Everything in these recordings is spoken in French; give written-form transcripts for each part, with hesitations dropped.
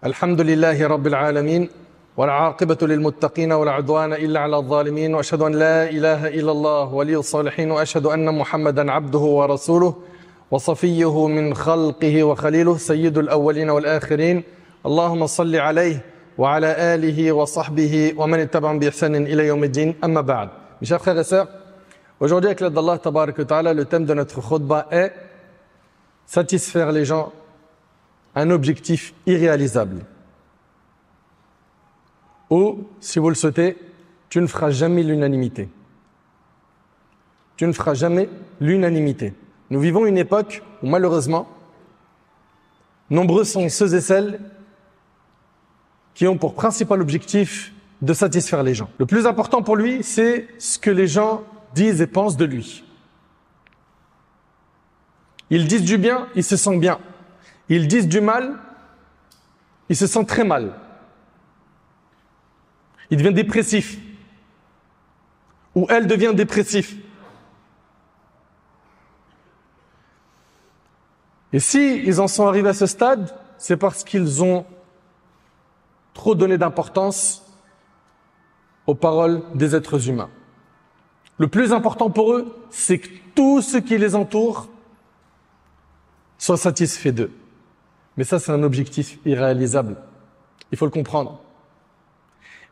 الحمد لله رب العالمين والعاقبة للمتقين ولا عدوان إلا على الظالمين وأشهد أن لا إله إلا الله ولي الصالحين وأشهد أن محمدا عبده ورسوله وصفيه من خلقه وخليله سيد الأولين والآخرين اللهم صل عليه وعلى آله وصحبه ومن اتبعهم بإحسان إلى يوم الدين أما بعد. Mes chers frères et sœurs, aujourd'hui avec l'aide d'Allah Tabarak wa Ta'ala, le thème de notre khutbah est satisfaire les gens, un objectif irréalisable. Ou, si vous le souhaitez, tu ne feras jamais l'unanimité. Tu ne feras jamais l'unanimité. Nous vivons une époque où malheureusement, nombreux sont ceux et celles qui ont pour principal objectif de satisfaire les gens. Le plus important pour lui, c'est ce que les gens disent et pensent de lui. Ils disent du bien, il se sent bien. Ils disent du mal, il se sent très mal. Il devient dépressif. Ou elle devient dépressif. Et si ils en sont arrivés à ce stade, c'est parce qu'ils ont trop donné d'importance aux paroles des êtres humains. Le plus important pour eux, c'est que tout ce qui les entoure soit satisfait d'eux. Mais ça, c'est un objectif irréalisable. Il faut le comprendre.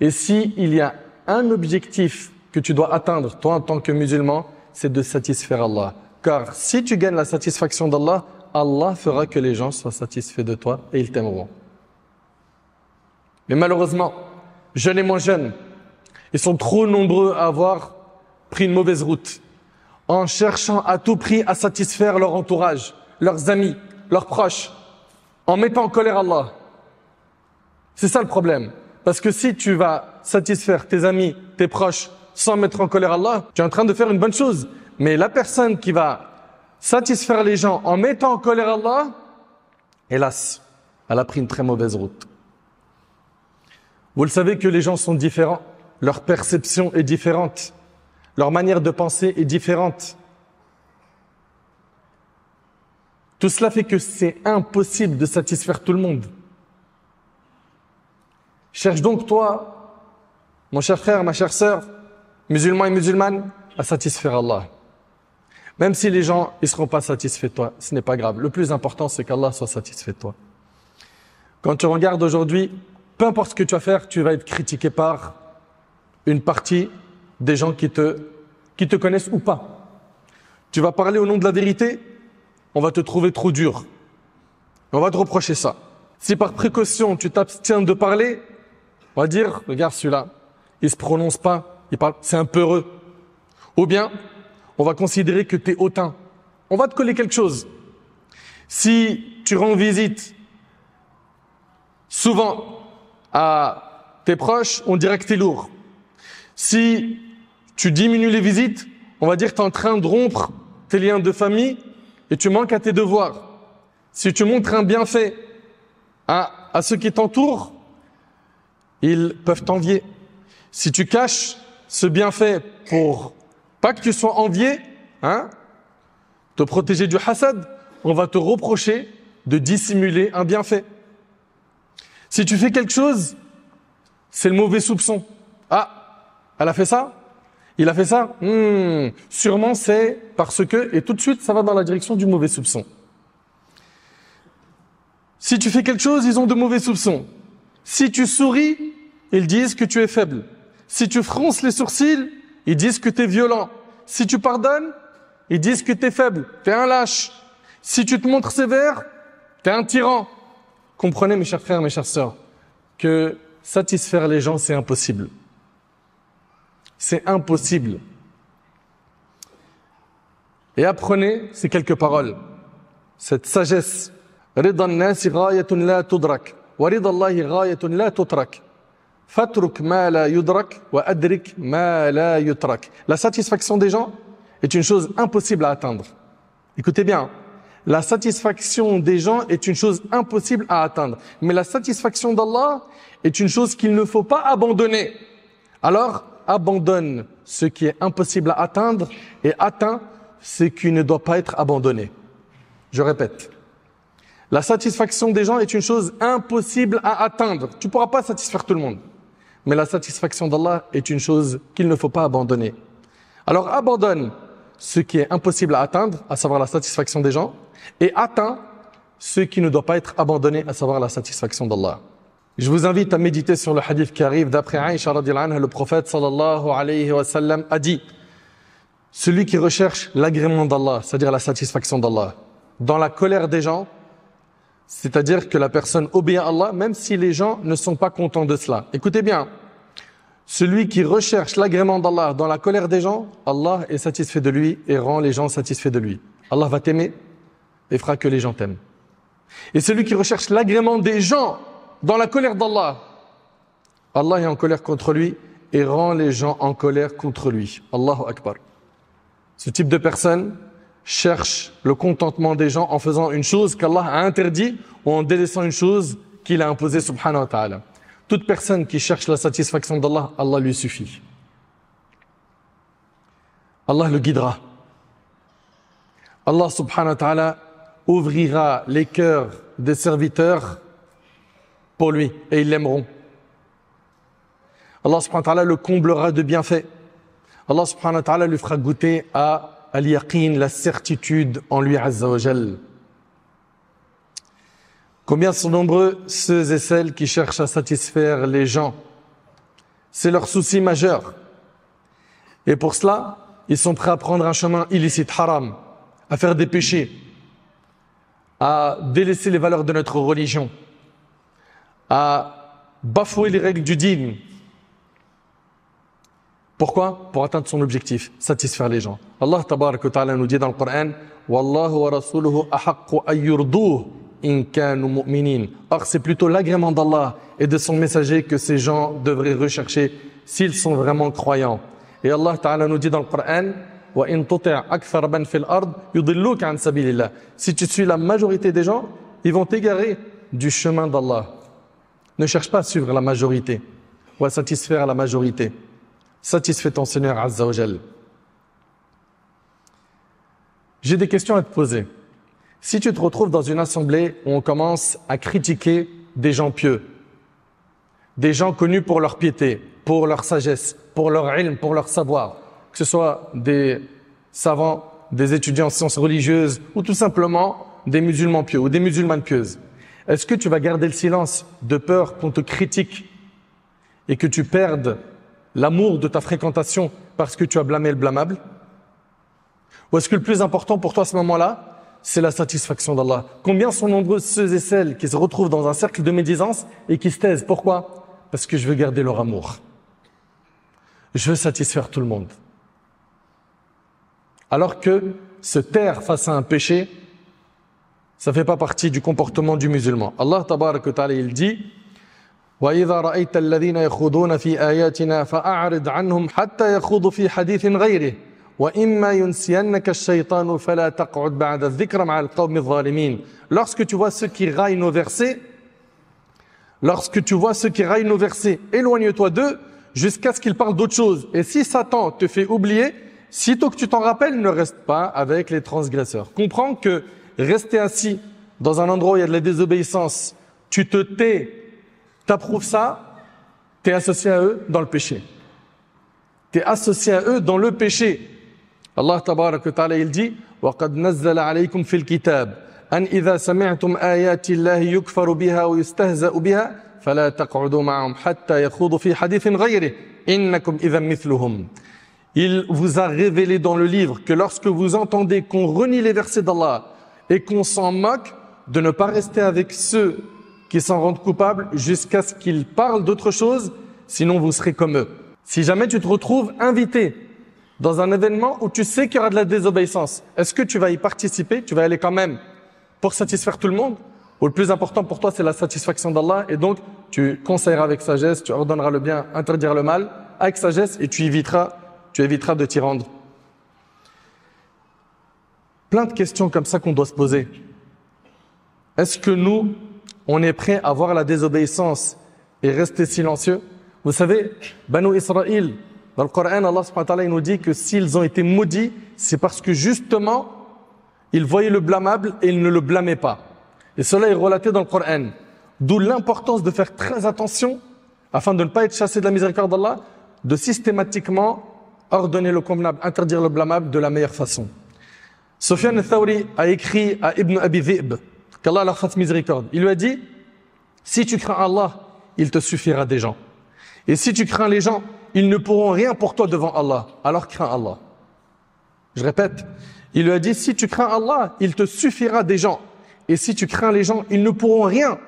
Et s'il y a un objectif que tu dois atteindre, toi en tant que musulman, c'est de satisfaire Allah. Car si tu gagnes la satisfaction d'Allah, Allah fera que les gens soient satisfaits de toi et ils t'aimeront. Mais malheureusement, jeunes et moins jeunes, ils sont trop nombreux à avoir pris une mauvaise route en cherchant à tout prix à satisfaire leur entourage, leurs amis, leurs proches, en mettant en colère Allah. C'est ça le problème. Parce que si tu vas satisfaire tes amis, tes proches, sans mettre en colère Allah, tu es en train de faire une bonne chose. Mais la personne qui va satisfaire les gens en mettant en colère Allah, hélas, elle a pris une très mauvaise route. Vous le savez que les gens sont différents, leur perception est différente, leur manière de penser est différente. Tout cela fait que c'est impossible de satisfaire tout le monde. Cherche donc toi, mon cher frère, ma chère sœur, musulmans et musulmanes, à satisfaire Allah. Même si les gens ne seront pas satisfaits de toi, ce n'est pas grave. Le plus important, c'est qu'Allah soit satisfait de toi. Quand tu regardes aujourd'hui, peu importe ce que tu vas faire, tu vas être critiqué par une partie des gens qui te connaissent ou pas. Tu vas parler au nom de la vérité, on va te trouver trop dur. On va te reprocher ça. Si par précaution, tu t'abstiens de parler, on va dire, regarde celui-là, il se prononce pas, il parle, c'est un peureux. Ou bien, on va considérer que tu es hautain. On va te coller quelque chose. Si tu rends visite souvent à tes proches, on dirait que tu es lourd. Si tu diminues les visites, on va dire que tu es en train de rompre tes liens de famille et tu manques à tes devoirs. Si tu montres un bienfait à ceux qui t'entourent, ils peuvent t'envier. Si tu caches ce bienfait pour pas que tu sois envié, te protéger du hasad, on va te reprocher de dissimuler un bienfait. Si tu fais quelque chose, c'est le mauvais soupçon. Ah, elle a fait ça? Il a fait ça? Sûrement c'est parce que... Et tout de suite, ça va dans la direction du mauvais soupçon. Si tu fais quelque chose, ils ont de mauvais soupçons. Si tu souris, ils disent que tu es faible. Si tu fronces les sourcils, ils disent que tu es violent. Si tu pardonnes, ils disent que tu es faible, tu es un lâche. Si tu te montres sévère, tu es un tyran. Comprenez, mes chers frères, mes chères sœurs, que satisfaire les gens, c'est impossible. C'est impossible. Et apprenez ces quelques paroles, cette sagesse. رضا الناس غاية لا تدرك ورضا الله غاية لا تترك فاترك ما لا يدرك وأدرك ما لا يترك. La satisfaction des gens est une chose impossible à atteindre. Écoutez bien, la satisfaction des gens est une chose impossible à atteindre. Mais la satisfaction d'Allah est une chose qu'il ne faut pas abandonner. Alors, abandonne ce qui est impossible à atteindre et atteins ce qui ne doit pas être abandonné. Je répète. La satisfaction des gens est une chose impossible à atteindre. Tu ne pourras pas satisfaire tout le monde. Mais la satisfaction d'Allah est une chose qu'il ne faut pas abandonner. Alors abandonne ce qui est impossible à atteindre, à savoir la satisfaction des gens, et atteins ce qui ne doit pas être abandonné, à savoir la satisfaction d'Allah. Je vous invite à méditer sur le hadith qui arrive d'après Aïcha radhiyallahu anha. Le prophète sallallahu alayhi wa sallam a dit: celui qui recherche l'agrément d'Allah, c'est-à-dire la satisfaction d'Allah, dans la colère des gens, c'est-à-dire que la personne obéit à Allah même si les gens ne sont pas contents de cela. Écoutez bien, celui qui recherche l'agrément d'Allah dans la colère des gens, Allah est satisfait de lui et rend les gens satisfaits de lui. Allah va t'aimer et fera que les gens t'aiment. Et celui qui recherche l'agrément des gens dans la colère d'Allah, Allah est en colère contre lui et rend les gens en colère contre lui. Allahu Akbar. Ce type de personne cherche le contentement des gens en faisant une chose qu'Allah a interdit ou en délaissant une chose qu'il a imposée subhanahu wa ta'ala. Toute personne qui cherche la satisfaction d'Allah, Allah lui suffit. Allah le guidera. Allah subhanahu wa ta'ala ouvrira les cœurs des serviteurs pour lui et ils l'aimeront. Allah subhanahu wa ta'ala le comblera de bienfaits. Allah subhanahu wa ta'ala lui fera goûter à al-yaqin, la certitude en lui azza wa jal. Combien sont nombreux ceux et celles qui cherchent à satisfaire les gens? C'est leur souci majeur. Et pour cela, ils sont prêts à prendre un chemin illicite, haram, à faire des péchés, à délaisser les valeurs de notre religion, à bafouer les règles du dîn. Pourquoi? Pour atteindre son objectif, satisfaire les gens. Allah tabarak wa ta'ala nous dit dans le Coran: Wallahu wa rasuluhu ahaqqu an yurduhu in kanu mu'minin. Or, c'est plutôt l'agrément d'Allah et de son messager que ces gens devraient rechercher s'ils sont vraiment croyants. Et Allah ta'ala nous dit dans le Coran: Wa in tuti' akthar man fil ard yudilluka an sabilillah. Si tu suis la majorité des gens, ils vont t'égarer du chemin d'Allah. Ne cherche pas à suivre la majorité ou à satisfaire la majorité. Satisfais ton Seigneur Azza wa Jal. J'ai des questions à te poser. Si tu te retrouves dans une assemblée où on commence à critiquer des gens pieux, des gens connus pour leur piété, pour leur sagesse, pour leur ilm, pour leur savoir, que ce soit des savants, des étudiants en sciences religieuses ou tout simplement des musulmans pieux ou des musulmanes pieuses, est-ce que tu vas garder le silence de peur qu'on te critique et que tu perdes l'amour de ta fréquentation parce que tu as blâmé le blâmable? Ou est-ce que le plus important pour toi à ce moment-là, c'est la satisfaction d'Allah? Combien sont nombreux ceux et celles qui se retrouvent dans un cercle de médisance et qui se taisent? Pourquoi? Parce que je veux garder leur amour. Je veux satisfaire tout le monde. Alors que se taire face à un péché, ça fait pas partie du comportement du musulman. Allah tabarak wa ta'ala, il dit: وَإِذَا رَأَيْتَ الَّذِينَ يَخُوضُونَ فِي آيَاتِنَا فَأَعْرِضْ عَنْهُمْ حَتَّى يَخُوضُوا فِي حَدِيثٍ غَيْرِهِ وَإِمَّا يُنْسِيَنَّكَ الشَّيْطَانُ فَلَا تَقْعُدْ بَعْدَ الذِّكْرِ مَعَ الْقَوْمِ الظَّالِمِينَ. Lorsque tu vois ceux qui raillent nos versets, éloigne-toi d'eux jusqu'à ce qu'ils parlent d'autre chose. Et si Satan te fait oublier, sitôt que tu t'en rappelles, ne reste pas avec les transgresseurs. Comprends que rester assis dans un endroit où il y a de la désobéissance, tu te tais, t'approuves ça, t'es associé à eux dans le péché. T'es associé à eux dans le péché. Allah tabarak wa ta'ala, il dit: وَقَدْ نَزَّلَ عَلَيْكُمْ فِي الْكِتَابِ أَنْ إِذَا سَمِعْتُمْ آيَاتِ اللَّهِ يُكْفَرُ بِهَا وَيُسْتَهْزَأُ بِهَا فَلَا تَقْعُدُوا مَعَهُمْ حَتَّى يَخُوضُوا فِي حَدِيثٍ غَيْرِهِ إِنَّكُمْ إِذًا مِثْلُهُمْ. Il vous a révélé dans le livre que lorsque vous entendez qu'on renie les versets d'Allah et qu'on s'en moque, de ne pas rester avec ceux qui s'en rendent coupables jusqu'à ce qu'ils parlent d'autre chose, sinon vous serez comme eux. Si jamais tu te retrouves invité dans un événement où tu sais qu'il y aura de la désobéissance, est-ce que tu vas y participer? Tu vas aller quand même pour satisfaire tout le monde? Ou le plus important pour toi, c'est la satisfaction d'Allah, et donc tu conseilleras avec sagesse, tu ordonneras le bien, interdiras le mal avec sagesse, et tu éviteras de t'y rendre. Plein de questions comme ça qu'on doit se poser. Est-ce que nous, on est prêt à voir la désobéissance et rester silencieux? Vous savez, Banu Israël, dans le Coran, Allah subhanahu wa ta'ala, il nous dit que s'ils ont été maudits, c'est parce que justement, ils voyaient le blâmable et ils ne le blâmaient pas. Et cela est relaté dans le Coran. D'où l'importance de faire très attention, afin de ne pas être chassé de la miséricorde d'Allah, de systématiquement ordonner le convenable, interdire le blâmable de la meilleure façon. Sufyan al-Thawri a écrit à Ibn Abi Dhi'b, qu'Allah leur fasse miséricorde. Il lui a dit, si tu crains Allah, il te suffira des gens. Et si tu crains les gens, ils ne pourront rien pour toi devant Allah. Alors crains Allah. Je répète, il lui a dit, si tu crains Allah, il te suffira des gens. Et si tu crains les gens, ils ne pourront rien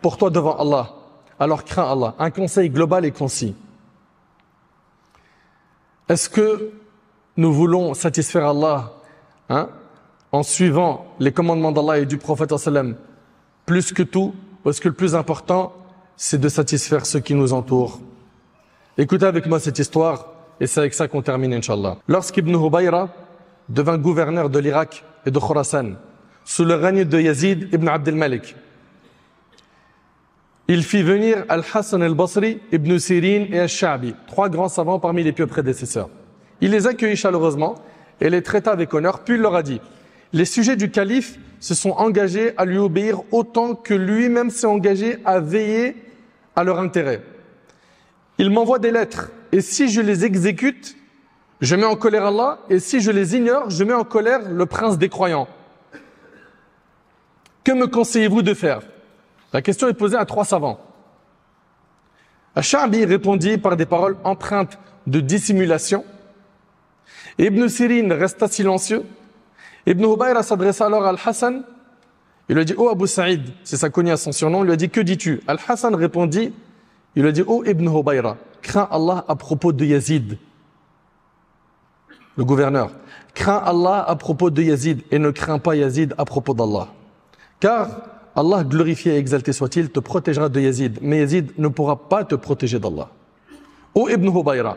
pour toi devant Allah. Alors crains Allah. Un conseil global et concis. Est-ce que nous voulons satisfaire Allah en suivant les commandements d'Allah et du prophète sallam plus que tout, ou est-ce que le plus important, c'est de satisfaire ceux qui nous entourent? Écoutez avec moi cette histoire, et c'est avec ça qu'on termine, Inch'Allah. Lorsqu'Ibn Hubayra devint gouverneur de l'Irak et de Khurasan, sous le règne de Yazid ibn Abd al-Malik, il fit venir Al-Hassan al-Basri, Ibn Sirin et Al-Sha'bi, 3 grands savants parmi les pieux prédécesseurs. Il les accueillit chaleureusement et les traita avec honneur, puis il leur a dit, les sujets du calife se sont engagés à lui obéir autant que lui-même s'est engagé à veiller à leur intérêt. Il m'envoie des lettres, et si je les exécute, je mets en colère Allah, et si je les ignore, je mets en colère le prince des croyants. Que me conseillez-vous de faire? La question est posée à 3 savants. Al-Sha'bi répondit par des paroles empreintes de dissimulation. Ibn Sirin resta silencieux. Ibn Hubayra s'adressa alors à Al-Hassan. Il lui a dit, oh Abu Saïd, c'est sa cogné à son surnom, il lui a dit, que dis-tu? Al-Hassan répondit, il lui a dit, oh Ibn Hubayra, crains Allah à propos de Yazid, le gouverneur. Crains Allah à propos de Yazid et ne crains pas Yazid à propos d'Allah. Car Allah, glorifié et exalté soit-il, te protégera de Yazid, mais Yazid ne pourra pas te protéger d'Allah. Ô Ibn Hubayra,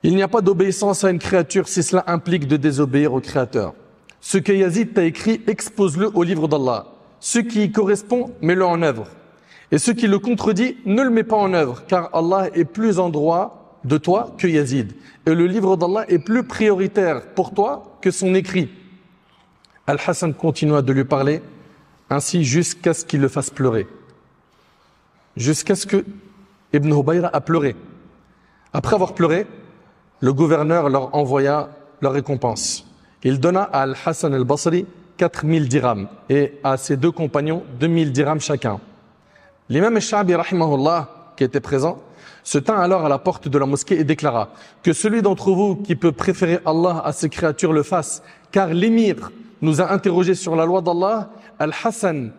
il n'y a pas d'obéissance à une créature si cela implique de désobéir au Créateur. Ce que Yazid t'a écrit, expose-le au livre d'Allah. Ce qui y correspond, mets-le en œuvre. Et ce qui le contredit, ne le mets pas en œuvre, car Allah est plus en droit de toi que Yazid. Et le livre d'Allah est plus prioritaire pour toi que son écrit. Al-Hassan continua de lui parler ainsi jusqu'à ce qu'il le fasse pleurer. Jusqu'à ce que Ibn Hubayra a pleuré. Après avoir pleuré, le gouverneur leur envoya leur récompense. Il donna à Al-Hassan al-Basri 4000 dirhams et à ses 2 compagnons 2000 dirhams chacun. L'imam al-Sha'bi, rahimahullah, qui était présent, se tint alors à la porte de la mosquée et déclara que celui d'entre vous qui peut préférer Allah à ses créatures le fasse, car l'émir nous a interrogés sur la loi d'Allah. Al-Hassan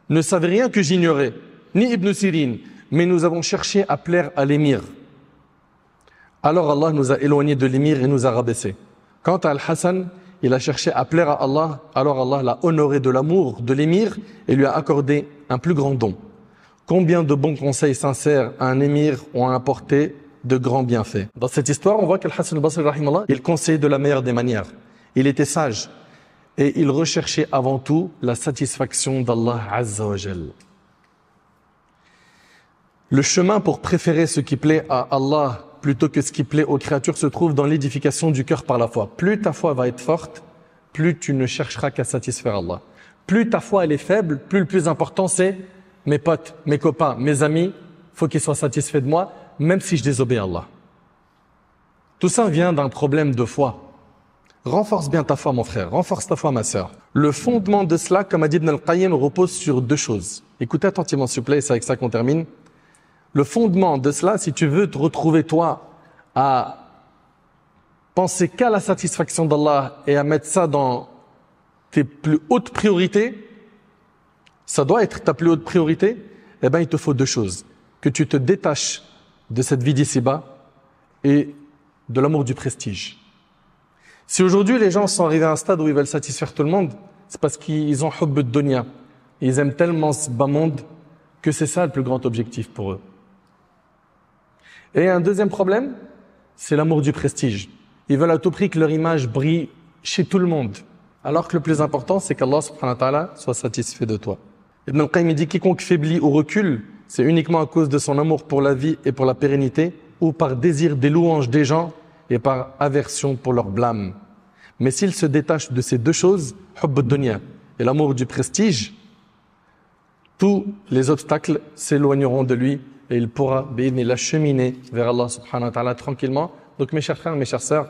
ne savait rien que j'ignorais, ni Ibn Sirin, mais nous avons cherché à plaire à l'émir. Alors Allah nous a éloignés de l'émir et nous a rabaissés. Quant à Al-Hassan, il a cherché à plaire à Allah, alors Allah l'a honoré de l'amour de l'émir et lui a accordé un plus grand don. Combien de bons conseils sincères à un émir ont apporté de grands bienfaits. Dans cette histoire, on voit qu'Al-Hassan al-Basri, rahimahullah, il conseillait de la meilleure des manières. Il était sage. Et il recherchait avant tout la satisfaction d'Allah Azza wa Jal. Le chemin pour préférer ce qui plaît à Allah plutôt que ce qui plaît aux créatures se trouve dans l'édification du cœur par la foi. Plus ta foi va être forte, plus tu ne chercheras qu'à satisfaire Allah. Plus ta foi elle est faible, plus le plus important c'est mes potes, mes copains, mes amis, faut qu'ils soient satisfaits de moi, même si je désobéis à Allah. Tout ça vient d'un problème de foi. Renforce bien ta foi, mon frère. Renforce ta foi, ma sœur. Le fondement de cela, comme a dit Ibn al-Qayyim, repose sur 2 choses. Écoutez attentivement, s'il vous plaît, c'est avec ça qu'on termine. Le fondement de cela, si tu veux te retrouver, toi, à penser qu'à la satisfaction d'Allah et à mettre ça dans tes plus hautes priorités, ça doit être ta plus haute priorité, eh bien, il te faut 2 choses. Que tu te détaches de cette vie d'ici-bas et de l'amour du prestige. Si aujourd'hui les gens sont arrivés à un stade où ils veulent satisfaire tout le monde, c'est parce qu'ils ont hubb ad-dunya. Ils aiment tellement ce bas monde que c'est ça le plus grand objectif pour eux. Et un deuxième problème, c'est l'amour du prestige. Ils veulent à tout prix que leur image brille chez tout le monde. Alors que le plus important, c'est qu'Allah subhanahu wa ta'ala soit satisfait de toi. Ibn al-Qayyim dit quiconque faiblit ou recule, c'est uniquement à cause de son amour pour la vie et pour la pérennité, ou par désir des louanges des gens et par aversion pour leur blâme. Mais s'il se détache de ces 2 choses, hubb ad-dunya et l'amour du prestige, tous les obstacles s'éloigneront de lui et il pourra la cheminer vers Allah subhanahu wa ta'ala tranquillement. Donc mes chers frères, mes chères sœurs,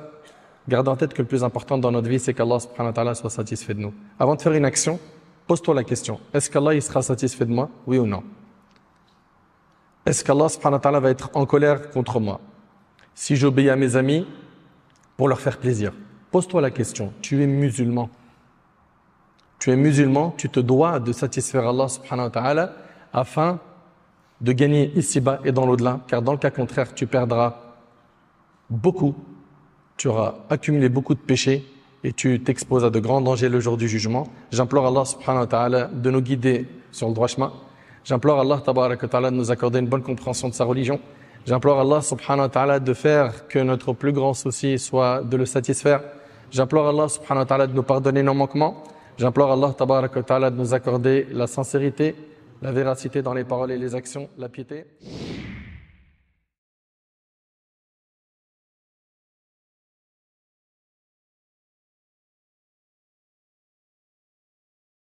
gardez en tête que le plus important dans notre vie, c'est qu'Allah subhanahu wa ta'ala soit satisfait de nous. Avant de faire une action, pose-toi la question, est-ce qu'Allah il sera satisfait de moi, oui ou non? Est-ce qu'Allah subhanahu wa ta'ala va être en colère contre moi si j'obéis à mes amis pour leur faire plaisir? Pose-toi la question, tu es musulman. Tu es musulman, tu te dois de satisfaire Allah subhanahu wa ta'ala afin de gagner ici-bas et dans l'au-delà, car dans le cas contraire, tu perdras beaucoup, tu auras accumulé beaucoup de péchés et tu t'exposes à de grands dangers le jour du jugement. J'implore Allah subhanahu wa ta'ala de nous guider sur le droit chemin. J'implore Allah tabarak wa ta'ala de nous accorder une bonne compréhension de sa religion. J'implore Allah subhanahu wa ta'ala de faire que notre plus grand souci soit de le satisfaire. J'implore Allah subhanahu wa ta'ala de nous pardonner nos manquements. J'implore Allah tabarak wa ta'ala de nous accorder la sincérité, la véracité dans les paroles et les actions, la piété.